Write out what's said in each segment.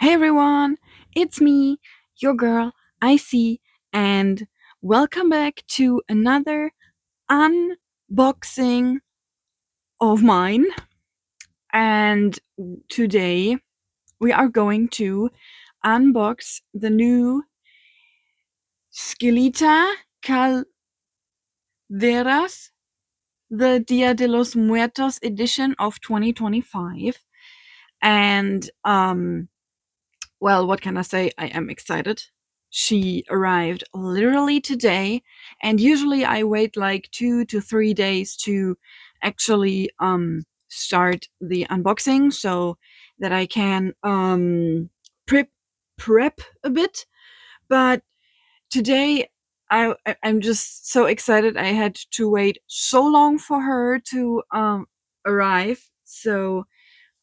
Hey everyone, it's me, your girl, Icy, and welcome back to another unboxing of mine. And today we are going to unbox the new Skelita Calderas, the Dia de los Muertos edition of 2025. And well, what can I say? I am excited. She arrived literally today, and usually I wait like 2 to 3 days to actually start the unboxing so that I can prep a bit. But today I'm just so excited. I had to wait so long for her to arrive. So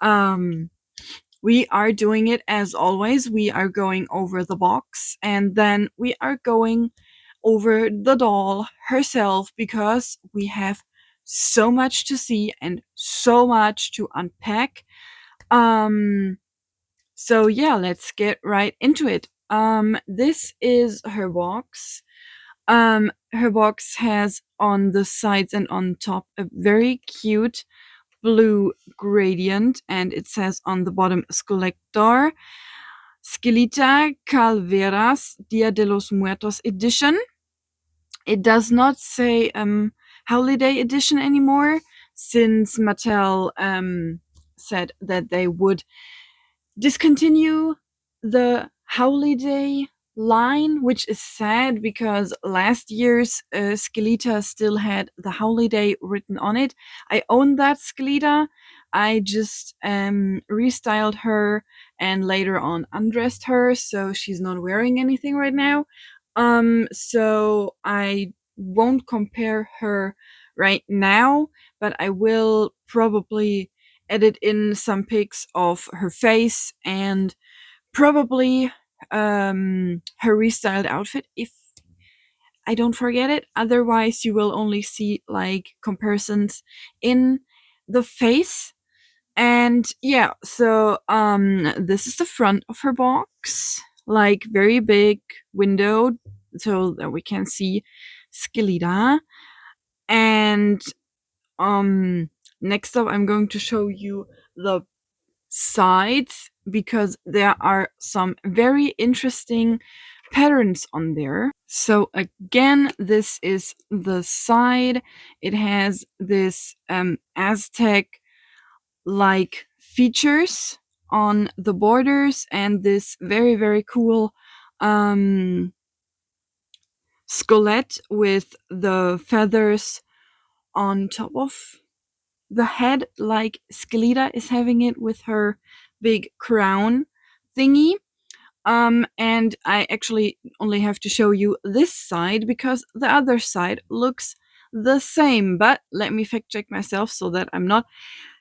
um we are doing it as always. We are going over the box and then we are going over the doll herself because we have so much to see and so much to unpack. Um so yeah, let's get right into it. This is her box. Her box has on the sides and on top a very cute blue gradient, and it says on the bottom Skelita Calveras Dia de los Muertos Edition. It does not say Holiday Edition anymore, since Mattel said that they would discontinue the Holiday line, which is sad because last year's Skelita still had the Holiday written on it. I own that Skelita. I just restyled her and later on undressed her, so she's not wearing anything right now. So I won't compare her right now, but I will probably edit in some pics of her face and probably her restyled outfit if I don't forget it. Otherwise, you will only see like comparisons in the face. And yeah, so this is the front of her box, like very big window so that we can see Skelita. And next up I'm going to show you the sides because there are some very interesting patterns on there. So again, this is the side. It has this Aztec like features on the borders and this very cool um skullet with the feathers on top of the head, like Skelita is having it with her big crown thingy. And I actually only have to show you this side because the other side looks the same. But let me fact check myself so that I'm not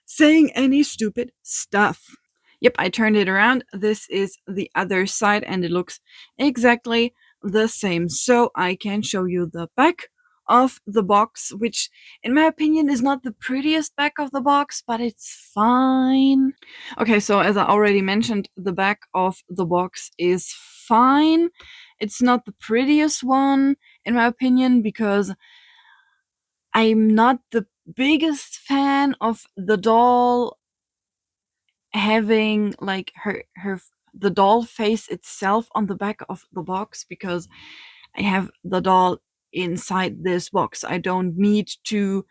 saying any stupid stuff. Yep, I turned it around. This is the other side and it looks exactly the same. So I can show you the back of the box, which in my opinion is not the prettiest back of the box, but it's fine. Okay, so as I already mentioned, the back of the box is fine. It's not the prettiest one in my opinion because I'm not the biggest fan of the doll having like her the doll face itself on the back of the box because I have the doll inside this box. I don't need to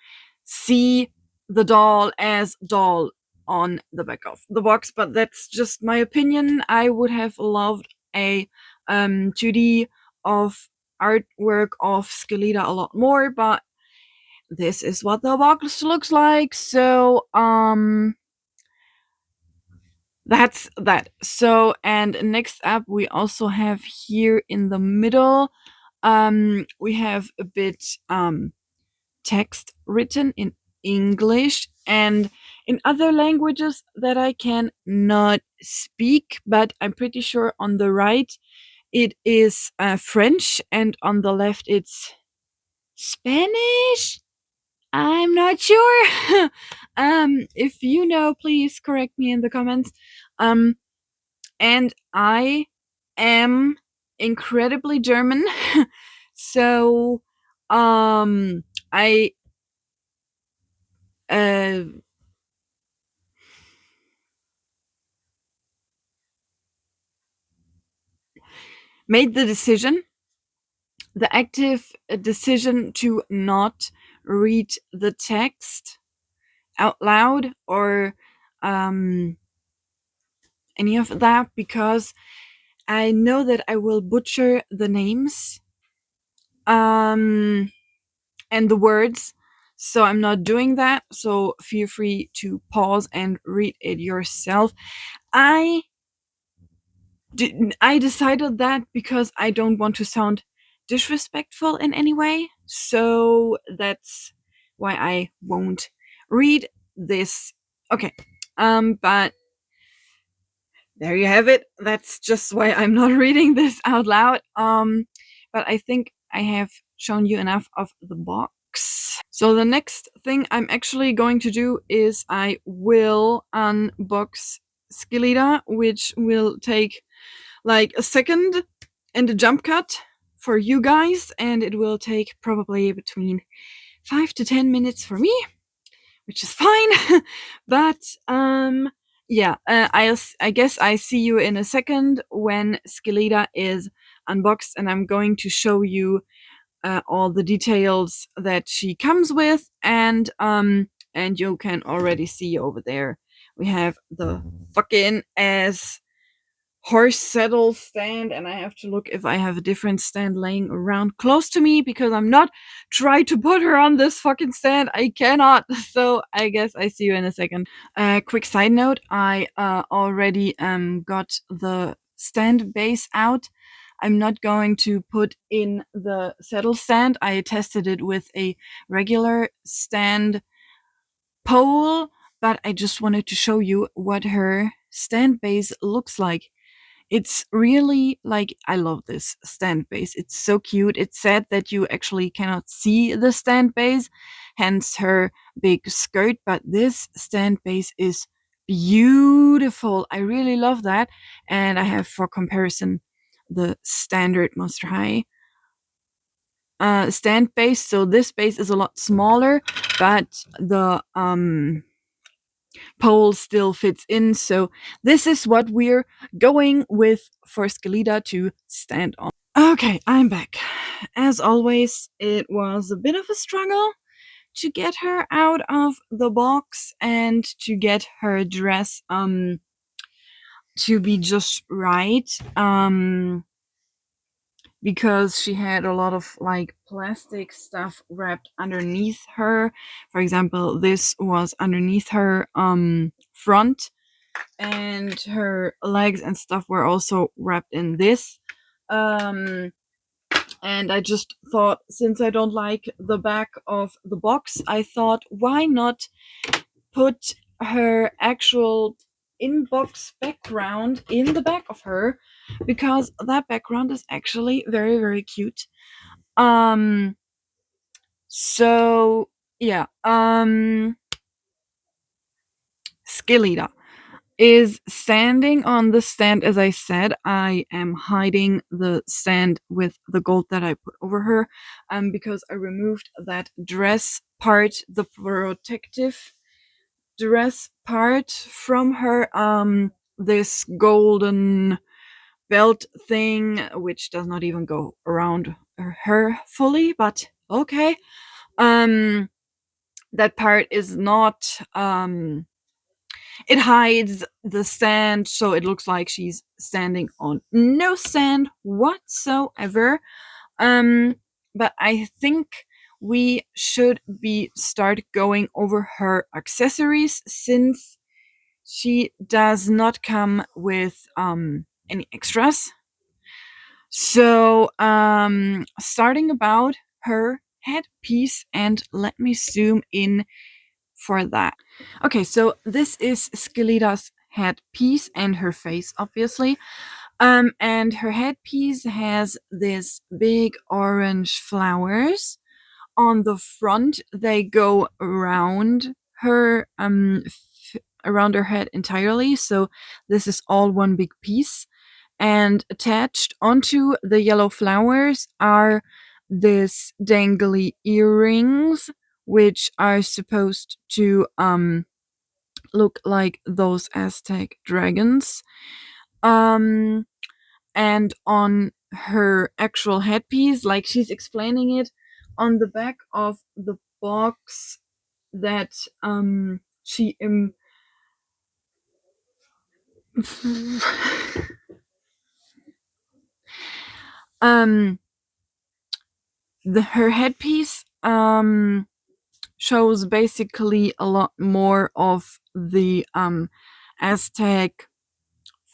see the doll as doll on the back of the box, but that's just my opinion. I would have loved a 2D of artwork of Skelita a lot more, but this is what the box looks like. So that's that. So, and next up, we also have here in the middle, we have a bit text written in English and in other languages that I can not speak, but I'm pretty sure on the right it is French and on the left it's Spanish. I'm not sure. If you know, please correct me in the comments. Um, and I am incredibly German. So I uh, made the active decision to not read the text out loud or um, any of that, because I know that I will butcher the names and the words. So I'm not doing that. So feel free to pause and read it yourself. I I decided that because I don't want to sound disrespectful in any way. So that's why I won't read this. Okay. But there you have it. That's just why I'm not reading this out loud. But I think I have shown you enough of the box. So the next thing I'm actually going to do is I will unbox Skelita, which will take like a second and a jump cut for you guys, and it will take probably between 5 to 10 minutes for me, which is fine. But yeah, I guess I see you in a second when Skelita is unboxed, and I'm going to show you all the details that she comes with, and you can already see over there we have the fucking ass horse saddle stand, and I have to look if I have a different stand laying around close to me, because I'm not trying to put her on this fucking stand. I cannot. So I guess I see you in a second. Quick side note, I already got the stand base out. I'm not going to put in the saddle stand. I tested it with a regular stand pole, but I just wanted to show you what her stand base looks like. It's really like, I love this stand base. It's so cute. It's sad that you actually cannot see the stand base, hence her big skirt, but this stand base is beautiful. I really love that. And I have, for comparison, the standard Monster High stand base. So this base is a lot smaller, but the pole still fits in. So this is what we're going with for Skelita to stand on. Okay, I'm back. As always, it was a bit of a struggle to get her out of the box and to get her dress to be just right. Because she had a lot of like plastic stuff wrapped underneath her. For example, this was underneath her front, and her legs and stuff were also wrapped in this. Um, and I just thought, since I don't like the back of the box, I thought, why not put her actual inbox background in the back of her, because that background is actually very, very cute. Um, so yeah, Skelita is standing on the stand. As I said, I am hiding the stand with the gold that I put over her, because I removed that dress part, the protective dress part from her, this golden belt thing, which does not even go around her fully, but okay. Um, that part is not, it hides the stand, so it looks like she's standing on no stand whatsoever. Um, but I think we should be start going over her accessories, since she does not come with any extras. So starting about her headpiece, and let me zoom in for that. Okay, so this is Skelita's headpiece and her face, obviously. And her headpiece has this big orange flowers on the front. They go around her around her head entirely. So this is all one big piece. And attached onto the yellow flowers are this dangly earrings, which are supposed to look like those Aztec dragons. Um, and on her actual headpiece, like she's explaining it on the back of the box that she um her headpiece shows basically a lot more of the Aztec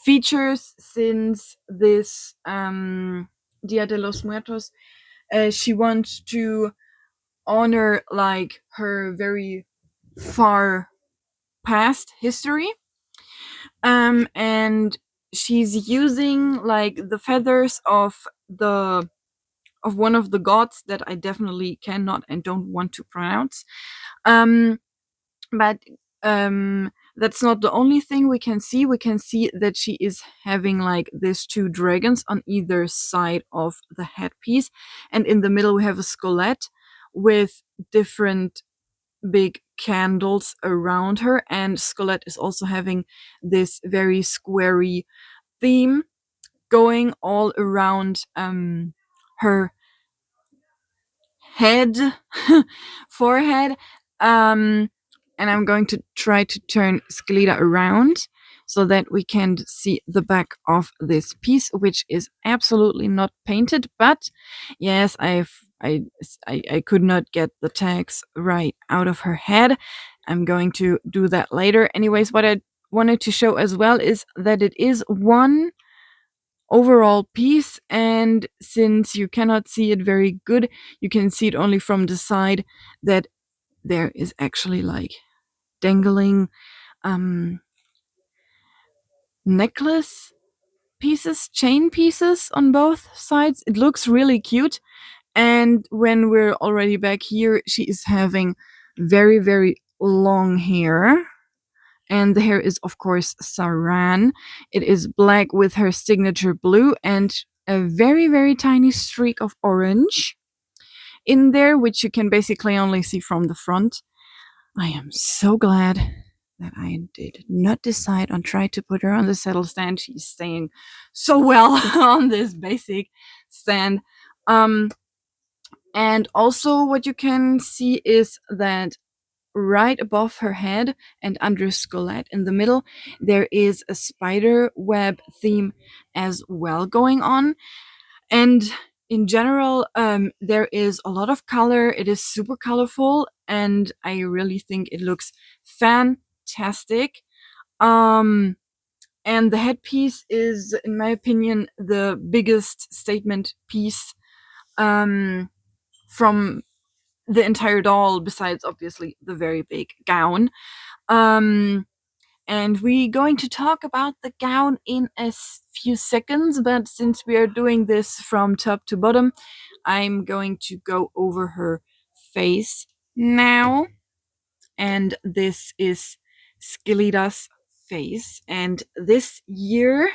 features, since this Dia de los Muertos, she wants to honor like her very far past history, and she's using like the feathers of one of the gods that I definitely cannot and don't want to pronounce. Um, but that's not the only thing we can see. We can see that she is having like these two dragons on either side of the headpiece, and in the middle we have a skullet with different big candles around her, and Skullet is also having this very squarey theme going all around her head, forehead. Um, and I'm going to try to turn Skelita around so that we can see the back of this piece, which is absolutely not painted. But yes, I could not get the tags right out of her head. I'm going to do that later. Anyways, what I wanted to show as well is that it is one overall piece, and since you cannot see it very good, you can see it only from the side, that there is actually like dangling necklace pieces, chain pieces on both sides. It looks really cute. And when we're already back here, she is having very, very long hair. And the hair is, of course, saran. It is black with her signature blue and a very, very tiny streak of orange in there, which you can basically only see from the front. I am so glad that I did not decide on trying to put her on the saddle stand. She's staying so well on this basic stand. And also what you can see is that right above her head and under Skullet in the middle, there is a spider web theme as well going on. And in general, there is a lot of color. It is super colorful, and I really think it looks fantastic. And the headpiece is, in my opinion, the biggest statement piece from the entire doll, besides obviously the very big gown. And we're going to talk about the gown in a few seconds, but since we are doing this from top to bottom, I'm going to go over her face now. And this is Skelita's face. And this year,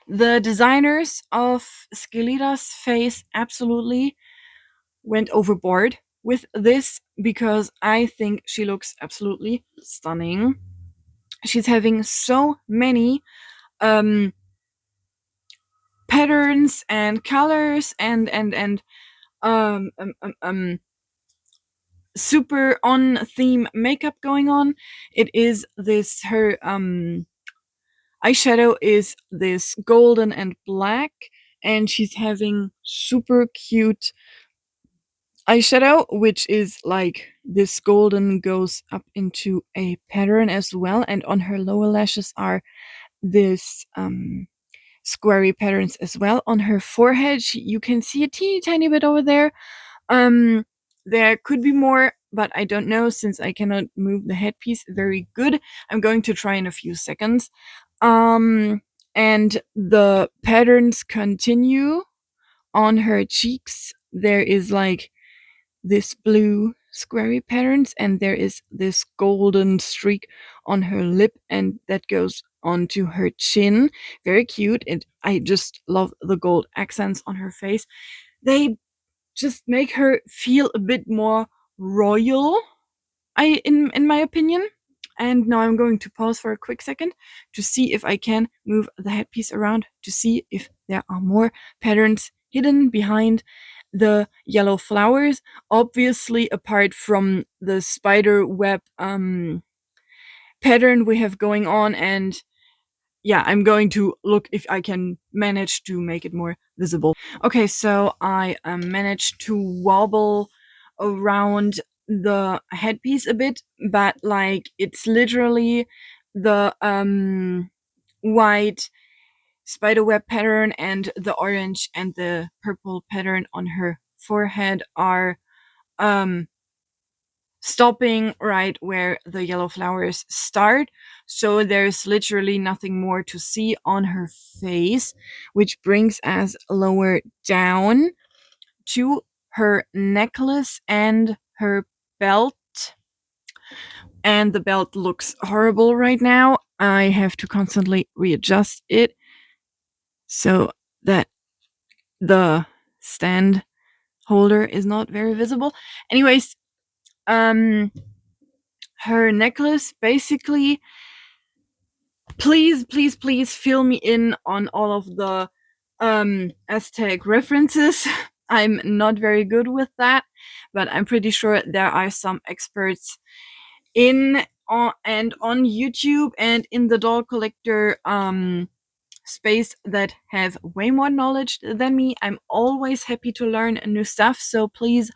the designers of Skelita's face absolutely went overboard with this, because I think she looks absolutely stunning. She's having so many patterns and colors and um, um, um, um, super on theme makeup going on. It is this her eyeshadow is this golden and black, and she's having super cute eyeshadow, which is like this golden goes up into a pattern as well, and on her lower lashes are this squarey patterns as well. On her forehead, you can see a teeny tiny bit over there. There could be more, but I don't know, since I cannot move the headpiece very good. I'm going to try in a few seconds. And the patterns continue on her cheeks. There is like this blue squarey patterns, and there is this golden streak on her lip, and that goes onto her chin. Very cute. And I just love the gold accents on her face. They just make her feel a bit more royal, in my opinion. And now I'm going to pause for a quick second to see if I can move the headpiece around to see if there are more patterns hidden behind the yellow flowers. Obviously, apart from the spider web pattern we have going on, and yeah, I'm going to look if I can manage to make it more visible. Okay, so I managed to wobble around the headpiece a bit, but like it's literally the white spiderweb pattern and the orange and the purple pattern on her forehead are um stopping right where the yellow flowers start. So there's literally nothing more to see on her face, which brings us lower down to her necklace and her belt. And the belt looks horrible right now. I have to constantly readjust it so that the stand holder is not very visible. Anyways, her necklace basically, please fill me in on all of the Aztec references. I'm not very good with that, but I'm pretty sure there are some experts in and on YouTube and in the doll collector space that have way more knowledge than me. I'm always happy to learn new stuff, so please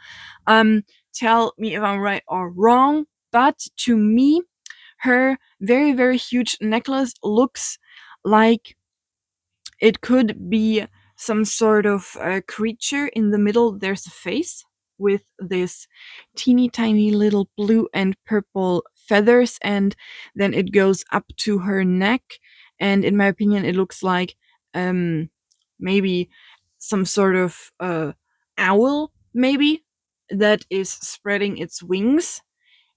tell me if I'm right or wrong. But to me, her very, very huge necklace looks like it could be some sort of creature. In the middle, there's a face with this teeny tiny little blue and purple feathers, and then it goes up to her neck. And in my opinion, it looks like maybe some sort of owl, maybe, that is spreading its wings,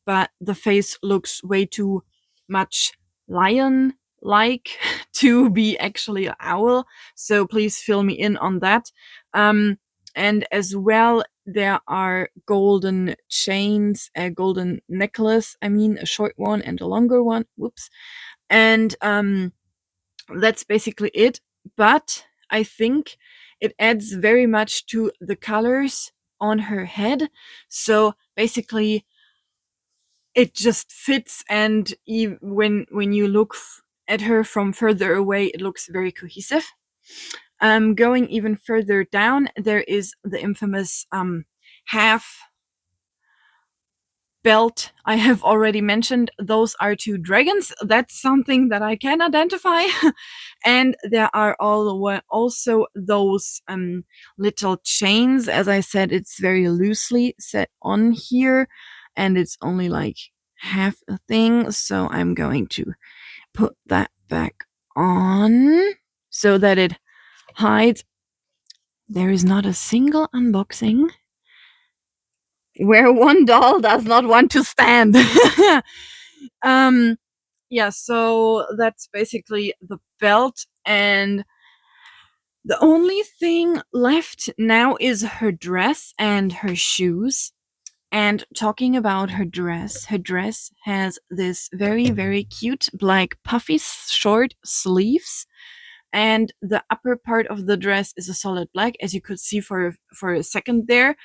but the face looks way too much lion like to be actually an owl. So please fill me in on that. And as well, there are golden chains, a golden necklace, I mean, a short one and a longer one. Whoops. And that's basically it. But I think it adds very much to the colors on her head. So basically, it just fits, and when you look at her from further away, it looks very cohesive. Going even further down, there is the infamous half belt I have already mentioned. Those are two dragons. That's something that I can identify. And there are also those little chains. As I said, it's very loosely set on here, and it's only like half a thing. So I'm going to put that back on so that it hides. There is not a single unboxing where one doll does not want to stand. um yeah, so that's basically the belt, and the only thing left now is her dress and her shoes. And talking about her dress has this very, very cute black puffy short sleeves, and the upper part of the dress is a solid black, as you could see for a second there.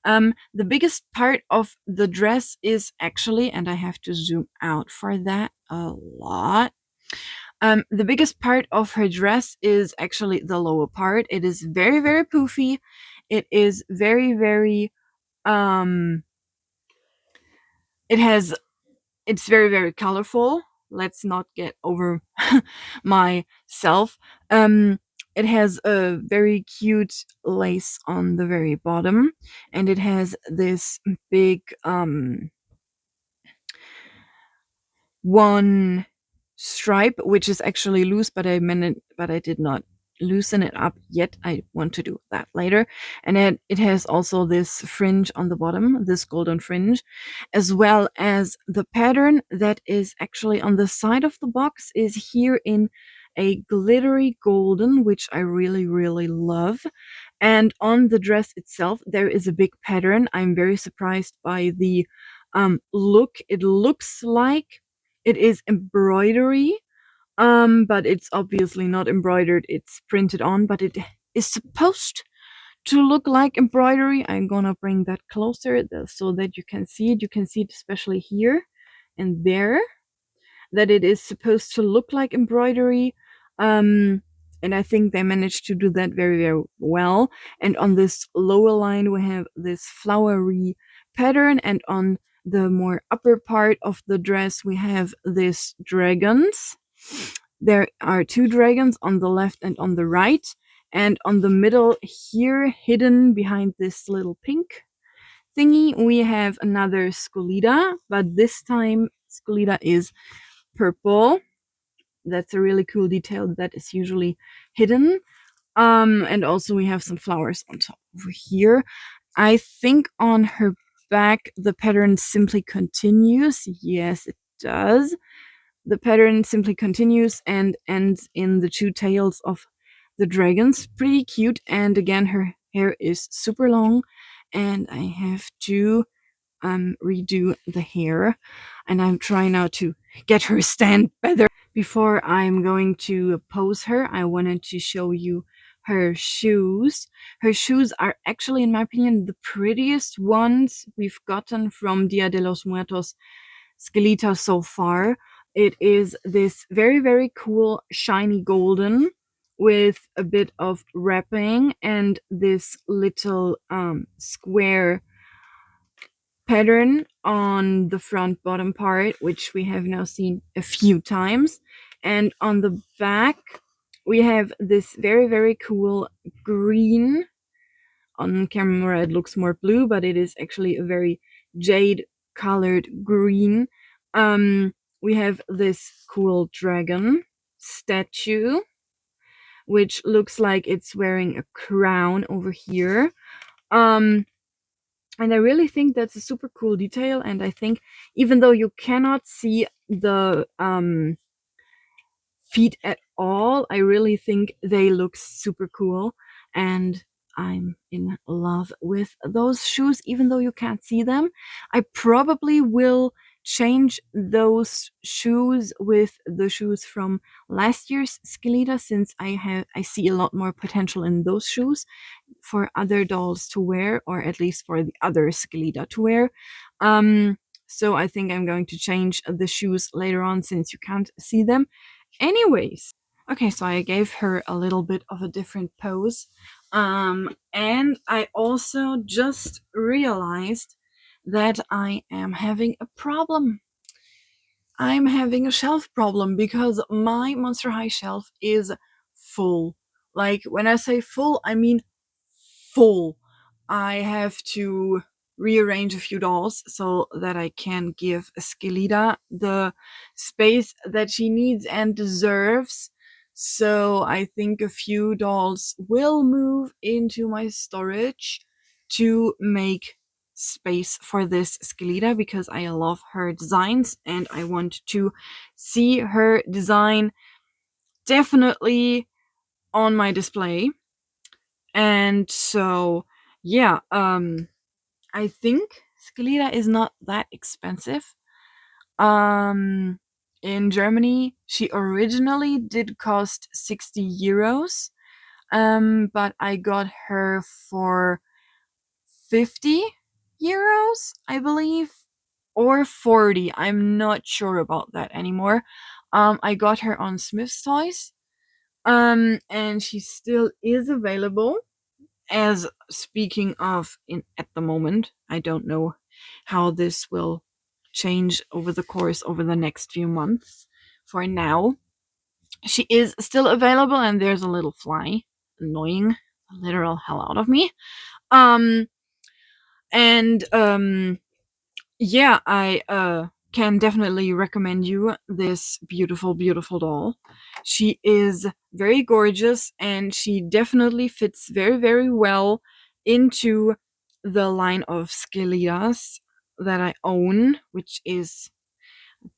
The biggest part of the dress is actually, and I have to zoom out for that a lot. The biggest part of her dress is actually the lower part. It is very, very poofy. It is very, very it has it's very, very colorful. Let's not get over myself. It has a very cute lace on the very bottom, and it has this big one stripe, which is actually loose, but I did not loosen it up yet. I want to do that later. And it has also this fringe on the bottom, this golden fringe, as well as the pattern that is actually on the side of the box is here in a glittery golden, which I really, really love. And on the dress itself, there is a big pattern. I'm very surprised by the look. It looks like it is embroidery, but it's obviously not embroidered. It's printed on, but it is supposed to look like embroidery. I'm gonna bring that closer so that you can see it. You can see it especially here and there, that it is supposed to look like embroidery. And I think they managed to do that very, very well. And on this lower line, we have this flowery pattern, and on the more upper part of the dress, we have this dragons. There are two dragons on the left and on the right, and on the middle here, hidden behind this little pink thingy, we have another Skelita, but this time Skelita is purple. That's a really cool detail that is usually hidden. And also we have some flowers on top over here. I think on her back the pattern simply continues. Yes, it does. The pattern simply continues and ends in the two tails of the dragons. Pretty cute. And again, her hair is super long, and I have to redo the hair, and I'm trying now to get her stand better. Before I'm going to pose her, I wanted to show you her shoes. Her shoes are actually, in my opinion, the prettiest ones we've gotten from Dia de los Muertos Skelita so far. It is this very, very cool shiny golden with a bit of wrapping and this little square pattern on the front bottom part, which we have now seen a few times. And on the back, we have this very, very cool green. On camera, it looks more blue, but it is actually a very jade colored green. We have this cool dragon statue, which looks like it's wearing a crown over here. Um, and I really think that's a super cool detail. And I think even though you cannot see the feet at all, I really think they look super cool. And I'm in love with those shoes, even though you can't see them. I probably will change those shoes with the shoes from last year's Skelita, since I see a lot more potential in those shoes for other dolls to wear, or at least for the other Skelita to wear. So I think I'm going to change the shoes later on, since you can't see them. Anyways, okay, so I gave her a little bit of a different pose. And I also just realized that I am having a problem. I'm having a shelf problem because my Monster High shelf is full. Like, when I say full, I mean full. I have to rearrange a few dolls so that I can give Skelita the space that she needs and deserves. So I think a few dolls will move into my storage to make space for this Skelita, because I love her designs and I want to see her design definitely on my display. And so, yeah, I think Skelita is not that expensive. Um, in Germany, she originally did cost 60 euros, but I got her for 50 euros, I believe, or 40. I'm not sure about that anymore. I got her on Smith's Toys, and she still is available. As speaking of, in at the moment, I don't know how this will change over the course over the next few months. For now, she is still available, and there's a little fly annoying the literal hell out of me. Um and yeah, I can definitely recommend you this beautiful, beautiful doll. She is very gorgeous, and she definitely fits very, very well into the line of Skelitas that I own, which is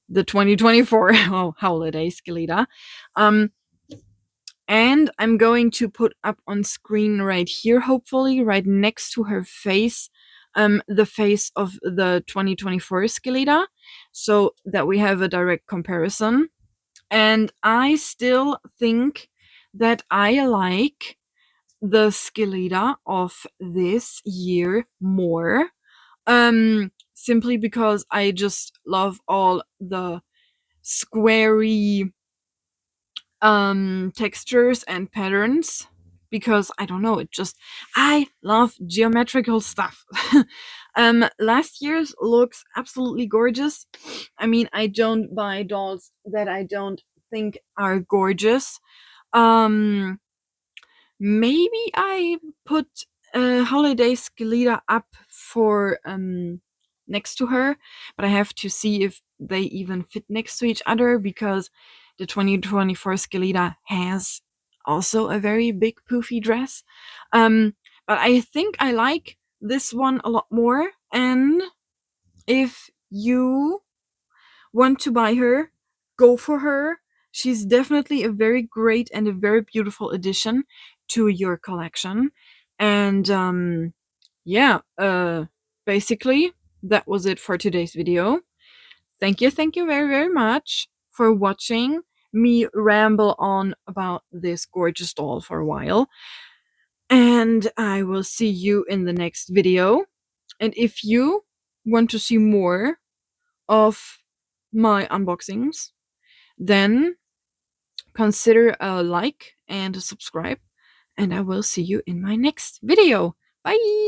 the 2024 holiday Skelita. And I'm going to put up on screen right here, hopefully, right next to her face, the face of the 2024 Skelita, so that we have a direct comparison. And I still think that I like the Skelita of this year more, simply because I just love all the squarey textures and patterns, because I don't know, I love geometrical stuff. Last year's looks absolutely gorgeous. I mean, I don't buy dolls that I don't think are gorgeous. um Maybe I put Holiday Skelita up for next to her, but I have to see if they even fit next to each other, because the 2024 Skelita has also a very big poofy dress. But I think I like this one a lot more, and if you want to buy her, go for her. She's definitely a very great and a very beautiful addition to your collection. And yeah, basically, that was it for today's video. Thank you very, very much for watching me ramble on about this gorgeous doll for a while. And I will see you in the next video. And if you want to see more of my unboxings, then consider a like and a subscribe, and I will see you in my next video. Bye!